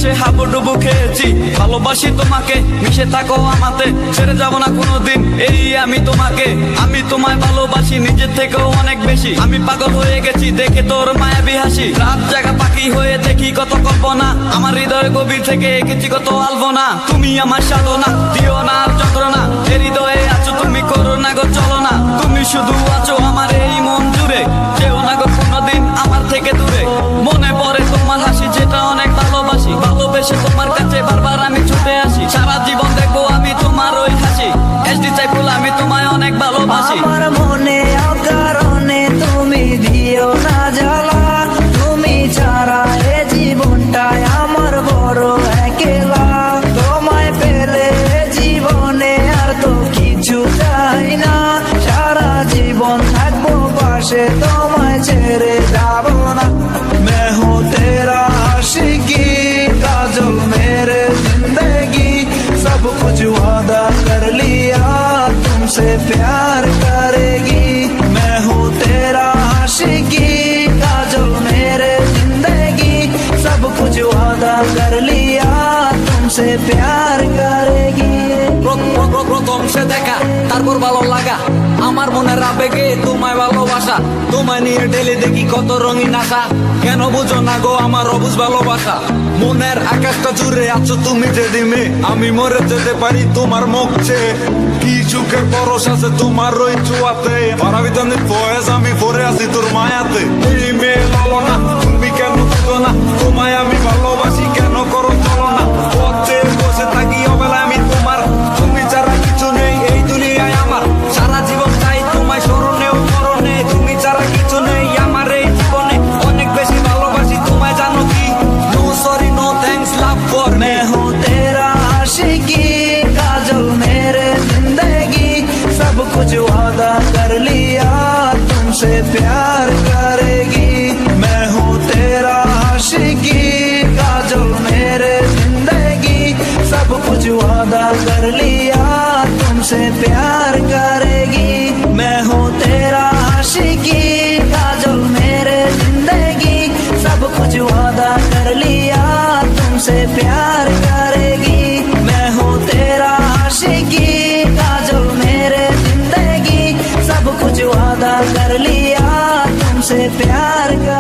ভালোবেসে হাবুডুবু খেয়েছি, ভালোবাসি তোমাকে, মিশে থাকো আমাতে, ছেড়ে যাব না কোনোদিন এই আমি তোমাকে। আমি তোমায় ভালোবাসি নিজের থেকেও অনেক বেশি, আমি পাগল হয়ে গেছি দেখে তোর মায়াবী হাসি। রাত জাগা পাখি হয়ে দেখি কত কল্পনা, আমার হৃদয় গভীর থেকে এঁকেছি কত আলপনা। তুমি আমার সাধনা, দিও না আর যন্ত্রণা, এ হৃদয়ে আছো তুমি, করো না গো চলো না। তুমি শুধু আছো আমার এই মন জুড়ে, যেও না গো কোনোদিন আমার থেকে দূরে। মনে পড়ে তোমার হাসি যেটা অনেক ভালোবাসি, ভালোবেসে তোমার কাছে বারবার আমি ছুটে আসি। সারা জীবন দেখবো আমি তোমার ওই হাসি, এসডি চাইফুল আমি তোমায় অনেক ভালোবাসি। আমার মনে অকারণে তুমি দিও না জ্বালা, তুমি ছাড়া এ জীবনটাই আমার বড় একলা। তোমায় পেলে জীবনে আর তো কিছু চাই না, সারা জীবন থাকবো পাশে, তোমায় ছেড়ে যাব না। मैं हूँ तेरा आशिकी काजल मेरे जिंदगी, सब कुछ वादा कर लिया तुमसे प्यार करेगी। मैं हूँ तेरा आशिकी काजल मेरे जिंदगी, सब कुछ वादा कर लिया तुमसे प्यार करेगी। প্রথম সে দেখা তারপর ভালো লাগা, আমার মনের আবেগে তোমায় ভালোবাসা। তোমায় নিয়ে ডেলি দেখি কত রঙিন আশা, কেন বুঝো না গো আমার অবুঝ ভালোবাসা। মনের আকাশটা জুড়ে আছো তুমি যে ডিমে, আমি মরে যেতে পারি তোমার মুখ চেয়ে। কি সুখের পরশ আছে তোমার ওই চুয়াতে, পারাবিতানের ফয়েজ আমি পরে আছি তোর মায়াতে। এই মেয়ে বলো না তুমি কেন বুঝো না, তোমায় আমি ভালোবাসি কেন করো চলো না। পথে বসে থাকি অবেলায় আমি তোমার, তুমি ছাড়া কিছু নেই এই দুনিয়ায় আমার। সারা জীবন চাই তোমায় স্মরণে ও মরণে, তুমি ছাড়া কিছু নেই আমার এই জীবনে। অনেক বেশি ভালোবাসি তোমায় জানো কি, no sorry no thanks love for me. मैं हूँ तेरा आशिकी काजल मेरे जिंदगी, सब कुछ वादा कर लिया तुमसे प्यार करेगी। मैं हूँ तेरा आशिकी काजल मेरे जिंदगी, सब कुछ वादा कर लिया तुमसे प्यार करेगी। मैं हूँ तेरा आशिकी काजल मेरे जिंदगी, सब कुछ वादा कर लिया तुमसे प्यार करेगी। मैं हूँ तेरा आशिकी काजल मेरे जिंदगी, सब कुछ वादा कर लिया तुमसे प्यार कर